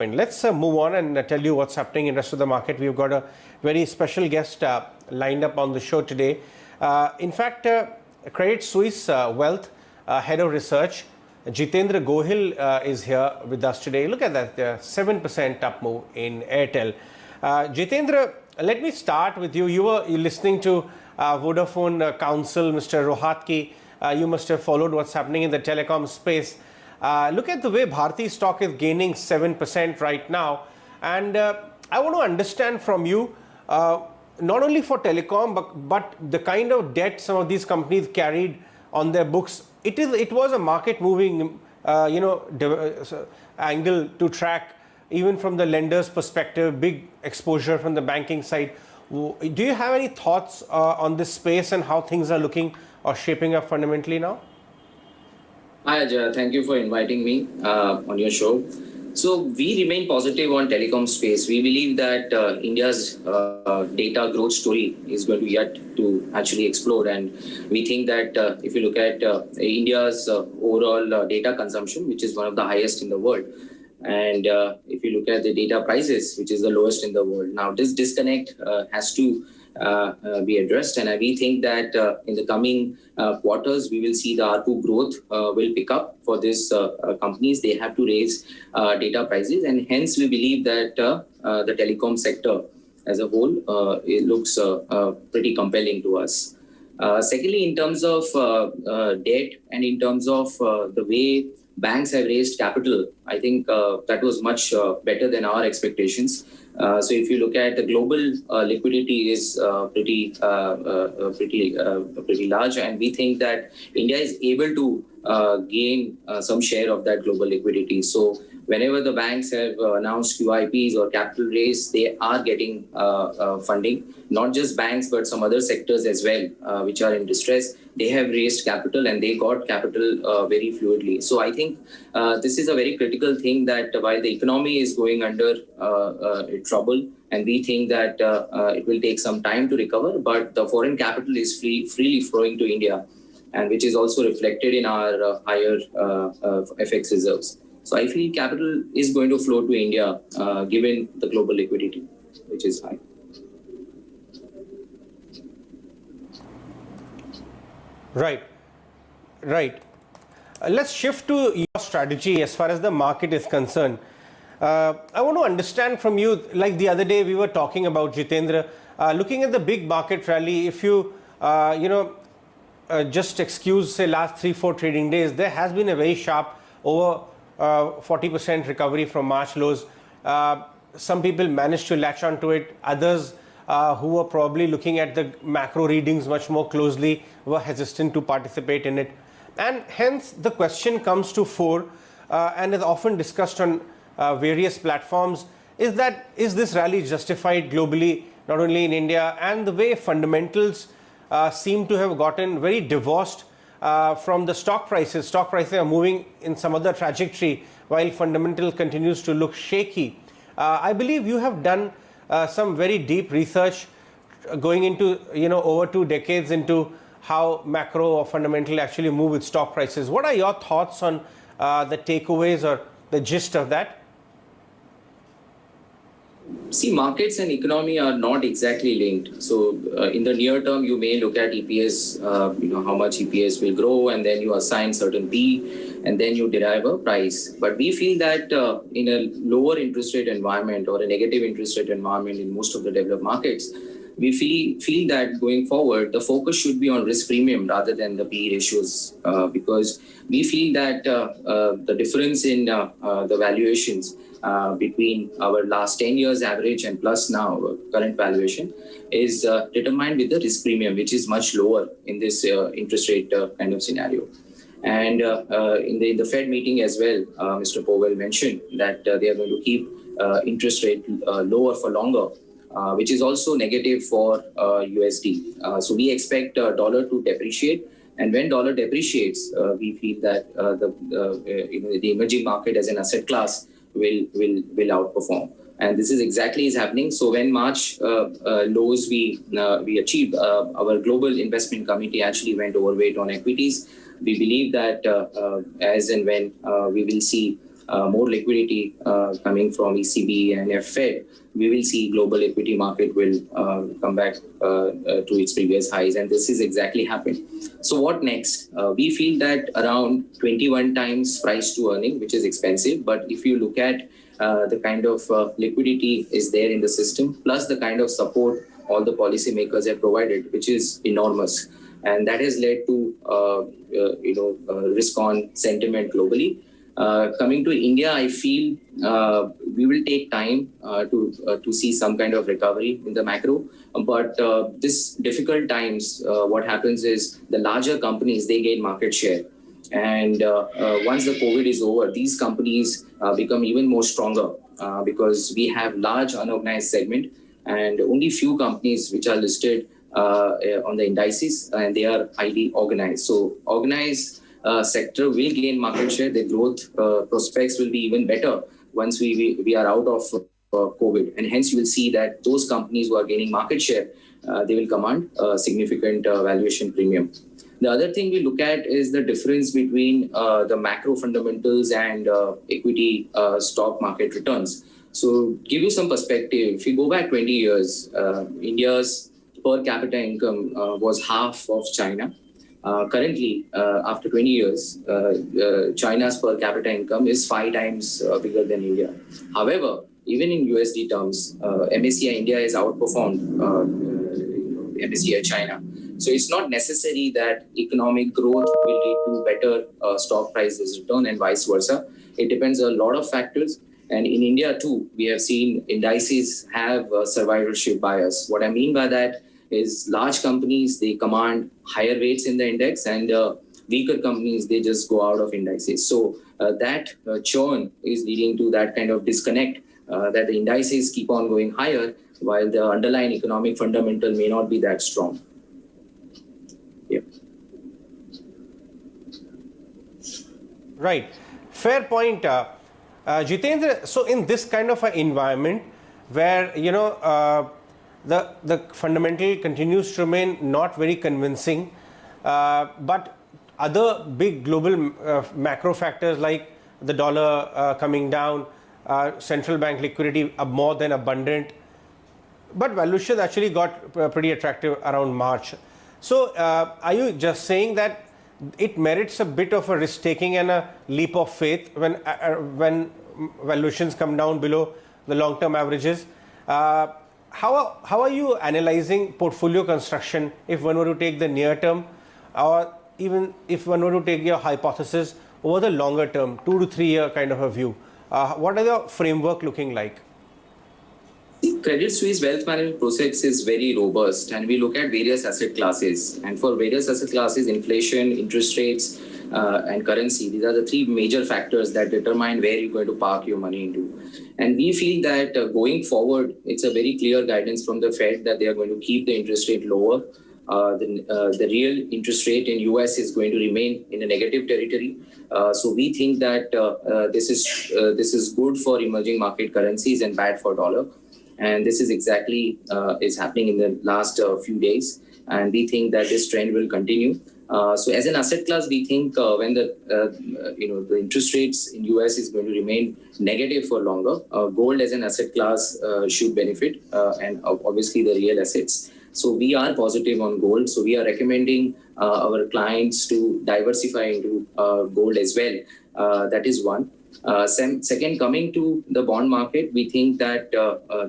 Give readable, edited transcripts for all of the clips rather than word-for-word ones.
Let's move on and tell you what's happening in the rest of the market. We've got a very special guest lined up on the show today. In fact, Credit Suisse Wealth Head of Research, Jitendra Gohil is here with us today. Look at that, 7% up move in Airtel. Jitendra, let me start with you. You were listening to Vodafone Council, Mr. Rohatgi. You must have followed what's happening in the telecom space. Look at the way Bharti stock is gaining 7% right now. And I want to understand from you, not only for telecom, but the kind of debt some of these companies carried on their books. It was a market moving, angle to track, even from the lender's perspective, big exposure from the banking side. Do you have any thoughts on this space and how things are looking or shaping up fundamentally now? Hi, Ajay. Thank you for inviting me on your show. So we remain positive on telecom space. We believe that India's data growth story is going to yet to actually explode. And we think that if you look at India's overall data consumption, which is one of the highest in the world, and if you look at the data prices, which is the lowest in the world, now this disconnect has to be addressed, and we think that in the coming quarters we will see the ARPU growth will pick up for these companies. They have to raise data prices, and hence we believe that the telecom sector as a whole it looks pretty compelling to us. Secondly, in terms of debt and in terms of the way banks have raised capital, I think that was much better than our expectations. So if you look at the global liquidity is pretty large, and we think that India is able to gain some share of that global liquidity. So whenever the banks have announced QIPs or capital raise, they are getting funding. Not just banks, but some other sectors as well, which are in distress. They have raised capital and they got capital very fluidly. So I think this is a very critical thing, that while the economy is going under trouble, and we think that it will take some time to recover, but the foreign capital is freely flowing to India, and which is also reflected in our higher FX reserves. So I feel capital is going to flow to India, given the global liquidity, which is high. Right. Let's shift to your strategy as far as the market is concerned. I want to understand from you, like the other day we were talking about, Jitendra, looking at the big market rally, if you, just excuse, say, last 3-4 trading days, there has been a very sharp over 40% recovery from March lows. Some people managed to latch onto it. Others who were probably looking at the macro readings much more closely were hesitant to participate in it. And hence the question comes to fore and is often discussed on various platforms, is this rally justified globally, not only in India, and the way fundamentals seem to have gotten very divorced from the stock prices. Stock prices are moving in some other trajectory while fundamental continues to look shaky. I believe you have done some very deep research going into, over 2 decades into how macro or fundamental actually move with stock prices. What are your thoughts on the takeaways or the gist of that? See, markets and economy are not exactly linked. So in the near term, you may look at EPS, how much EPS will grow, and then you assign certain P, and then you derive a price. But we feel that in a lower interest rate environment or a negative interest rate environment in most of the developed markets, we feel that going forward, the focus should be on risk premium rather than the P ratios, because we feel that the difference in the valuations between our last 10 years average and plus now current valuation is determined with the risk premium, which is much lower in this interest rate kind of scenario. And in the Fed meeting as well, Mr. Powell mentioned that they are going to keep interest rate lower for longer, which is also negative for USD. So we expect dollar to depreciate. And when dollar depreciates, we feel that the emerging market as an asset class will outperform, and this is exactly is happening. So when March lows we achieved, our global investment committee actually went overweight on equities. We believe that as and when we will see more liquidity coming from ECB and Fed, we will see global equity market will come back to its previous highs, and this is exactly happened. So what next? We feel that around 21 times price to earning, which is expensive, but if you look at the kind of liquidity is there in the system, plus the kind of support all the policymakers have provided, which is enormous, and that has led to risk-on sentiment globally. Coming to India, I feel we will take time to see some kind of recovery in the macro. But this difficult times, what happens is the larger companies, they gain market share. And once the COVID is over, these companies become even more stronger because we have large unorganized segment and only few companies which are listed on the indices, and they are highly organized. So organized sector will gain market share. The growth prospects will be even better once we are out of COVID. And hence you will see that those companies who are gaining market share, they will command a significant valuation premium. The other thing we look at is the difference between the macro fundamentals and equity stock market returns. So give you some perspective, if you go back 20 years, India's per capita income was half of China. Currently, after 20 years, China's per capita income is 5 times bigger than India. However, even in USD terms, MSCI India has outperformed MSCI China. So it's not necessary that economic growth will lead to better stock prices return and vice versa. It depends on a lot of factors. And in India too, we have seen indices have survivorship bias. What I mean by that is large companies, they command higher rates in the index, and weaker companies, they just go out of indices. So that churn is leading to that kind of disconnect that the indices keep on going higher while the underlying economic fundamental may not be that strong. Yeah. Right. Fair point. Jitendra, so in this kind of an environment where, the fundamental continues to remain not very convincing, but other big global macro factors like the dollar coming down, central bank liquidity more than abundant, but valuation actually got pretty attractive around March. So are you just saying that it merits a bit of a risk taking and a leap of faith when valuations come down below the long-term averages? How are you analyzing portfolio construction if one were to take the near term, or even if one were to take your hypothesis over the longer term, 2 to 3 year kind of a view? What are your framework looking like? Credit Suisse wealth management process is very robust, and we look at various asset classes. And for various asset classes, inflation, interest rates, and currency, these are the 3 major factors that determine where you're going to park your money into. And we feel that going forward, it's a very clear guidance from the Fed that they are going to keep the interest rate lower. The real interest rate in US is going to remain in a negative territory. So we think that this is good for emerging market currencies and bad for dollar. And this is exactly is happening in the last few days. And we think that this trend will continue. So as an asset class, we think when the interest rates in US is going to remain negative for longer, gold as an asset class should benefit, and obviously the real assets. So we are positive on gold. So we are recommending our clients to diversify into gold as well. That is one. Second, coming to the bond market, we think that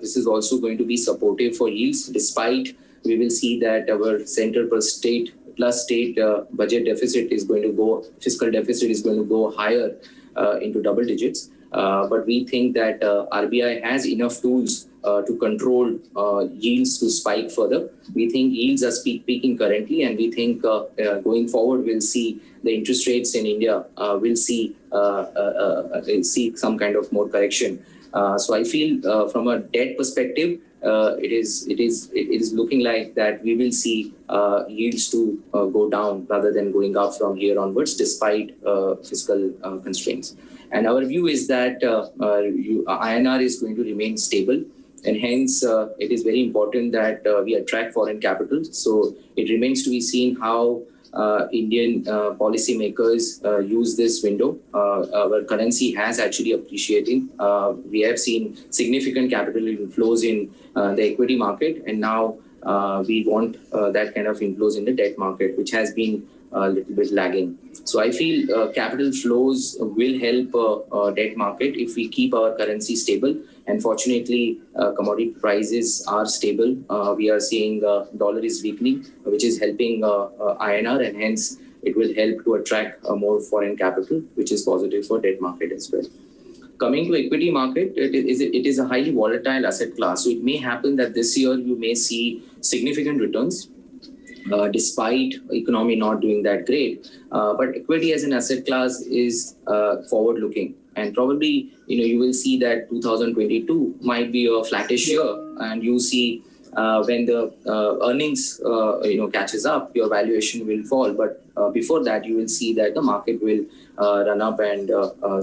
this is also going to be supportive for yields, despite we will see that our center per state plus state budget deficit is going to go, fiscal deficit is going to go higher into double digits. But we think that RBI has enough tools to control yields to spike further. We think yields are peaking currently, and we think going forward we'll see the interest rates in India will see some kind of more correction. So I feel from a debt perspective, it is looking like that we will see yields to go down rather than going up from here onwards, despite fiscal constraints. And our view is that INR is going to remain stable, and hence it is very important that we attract foreign capital. So it remains to be seen how Indian policymakers use this window. Our currency has actually appreciated. We have seen significant capital inflows in the equity market, and now we want that kind of inflows in the debt market, which has been a little bit lagging. So I feel capital flows will help debt market if we keep our currency stable. And fortunately, commodity prices are stable. We are seeing dollar is weakening, which is helping INR, and hence it will help to attract more foreign capital, which is positive for debt market as well. Coming to equity market, it is a highly volatile asset class. So it may happen that this year you may see significant returns despite economy not doing that great. But equity as an asset class is forward-looking. And probably, you will see that 2022 might be a flattish year, and you see when the earnings, catches up, your valuation will fall. But before that, you will see that the market will run up and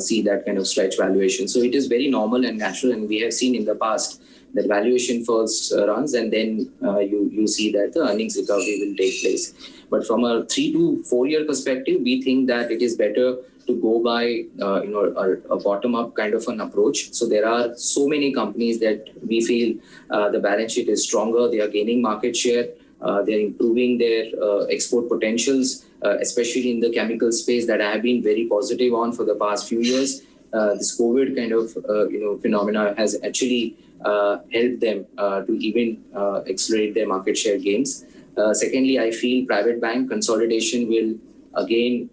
see that kind of stretch valuation. So it is very normal and natural, and we have seen in the past that valuation first runs, and then you see that the earnings recovery will take place. But from a 3 to 4 year perspective, we think that it is better to go by a bottom-up kind of an approach. So there are so many companies that we feel the balance sheet is stronger. They are gaining market share. They're improving their export potentials, especially in the chemical space that I have been very positive on for the past few years. This COVID kind of phenomena has actually helped them to even accelerate their market share gains. Secondly, I feel private bank consolidation will again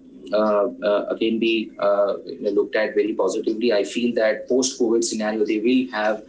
be looked at very positively. I feel that post-COVID scenario, they will have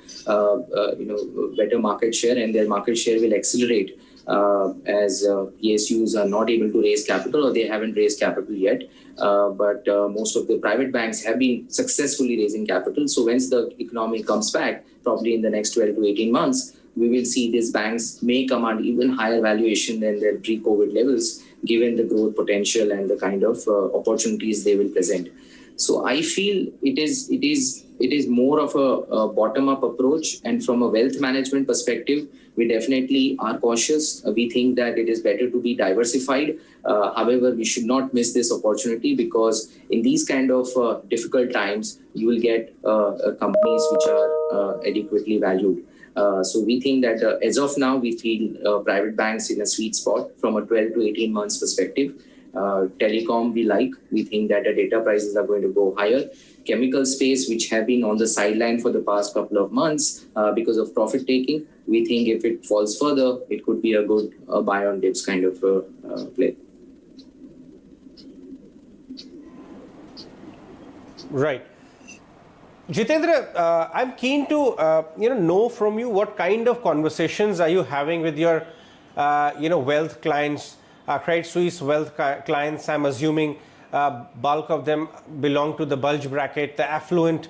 better market share, and their market share will accelerate as PSUs are not able to raise capital, or they haven't raised capital yet. But most of the private banks have been successfully raising capital. So once the economy comes back, probably in the next 12 to 18 months, we will see these banks may command even higher valuation than their pre-COVID levels, given the growth potential and the kind of opportunities they will present. So I feel it is more of a bottom-up approach, and from a wealth management perspective, we definitely are cautious. We think that it is better to be diversified. However, we should not miss this opportunity, because in these kind of difficult times, you will get companies which are adequately valued. So we think that as of now, we feel private banks in a sweet spot from a 12 to 18 months perspective. Telecom we think that the data prices are going to go higher. Chemical space, which have been on the sideline for the past couple of months because of profit taking, we think if it falls further, it could be a good buy on dips kind of play. Right. Jitendra, I'm keen to know from you what kind of conversations are you having with your wealth clients, Credit Suisse wealth clients. I'm assuming bulk of them belong to the bulge bracket, the affluent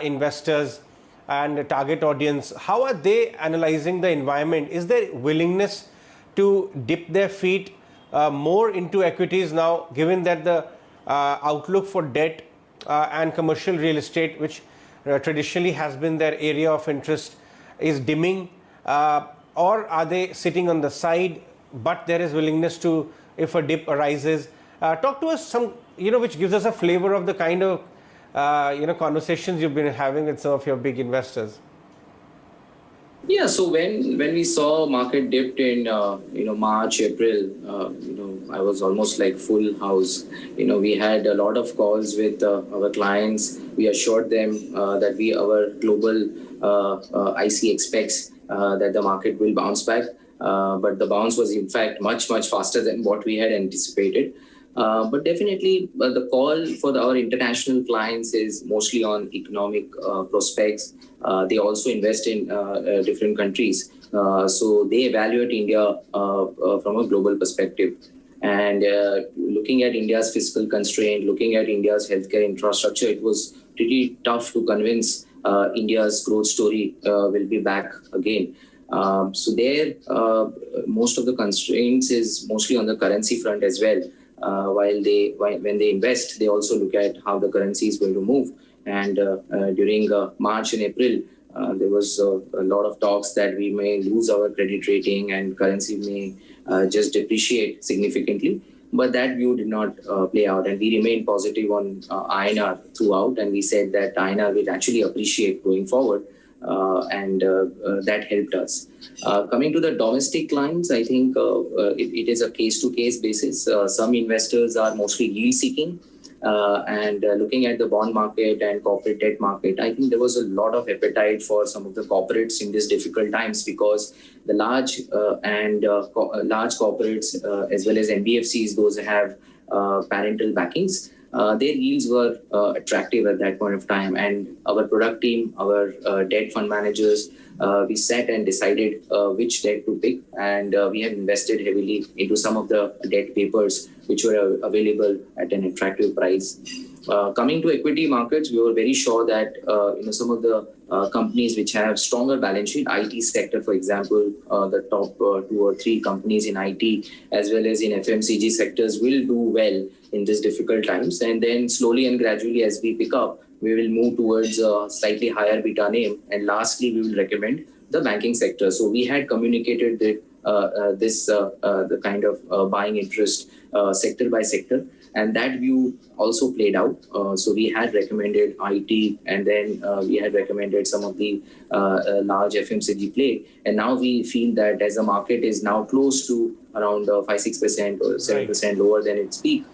investors and the target audience. How are they analyzing the environment? Is there willingness to dip their feet more into equities now, given that the outlook for debt and commercial real estate, which traditionally has been their area of interest, is dimming? Or are they sitting on the side, but there is willingness to, if a dip arises? Talk to us some, which gives us a flavor of the kind of, conversations you've been having with some of your big investors. Yeah, so when we saw market dipped in March, April, I was almost like full house. We had a lot of calls with our clients. We assured them that our global IC expects that the market will bounce back. But the bounce was in fact much faster than what we had anticipated. But definitely the call for our international clients is mostly on economic prospects. They also invest in different countries. So they evaluate India from a global perspective. And looking at India's fiscal constraint, looking at India's healthcare infrastructure, it was pretty tough to convince India's growth story will be back again. So there, most of the constraints is mostly on the currency front as well. When they invest, they also look at how the currency is going to move. And during March and April, there was a lot of talks that we may lose our credit rating and currency may just depreciate significantly. but that view did not play out, and we remained positive on INR throughout, and we said that INR will actually appreciate going forward, and that helped us. Coming to the domestic clients, I think it is a case-to-case basis. Some investors are mostly yield-seeking, and looking at the bond market and corporate debt market, I think there was a lot of appetite for some of the corporates in these difficult times, because the large large corporates as well as NBFCs, those have parental backings, their yields were attractive at that point of time. And our product team, our debt fund managers, we sat and decided which debt to pick, and we have invested heavily into some of the debt papers which were available at an attractive price. Coming to equity markets, we were very sure that some of the companies which have stronger balance sheet, IT sector, for example, the top 2 or 3 companies in IT as well as in FMCG sectors will do well in these difficult times. And then slowly and gradually, as we pick up, we will move towards a slightly higher beta name. And lastly, we will recommend the banking sector. So we had communicated that the kind of buying interest sector by sector, and that view also played out. So we had recommended IT, and then we had recommended some of the large FMCG play. And now we feel that as the market is now close to around 5-6% or 7% lower than its peak,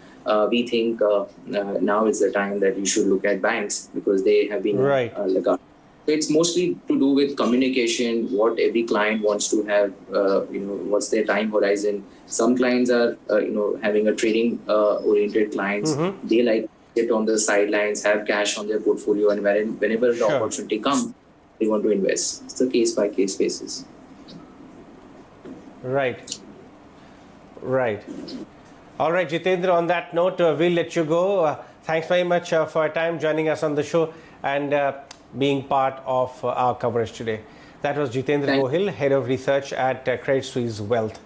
we think now is the time that we should look at banks, because they have been laggard. It's mostly to do with communication, what every client wants to have, what's their time horizon. Some clients are, having a trading oriented clients. Mm-hmm. They like to sit on the sidelines, have cash on their portfolio, and whenever the opportunity comes, they want to invest. It's a case by case basis. Right. All right, Jitendra, on that note, we'll let you go. Thanks very much for your time joining us on the show and being part of our coverage today. That was Jitendra Gohil, Head of Research at Credit Suisse Wealth.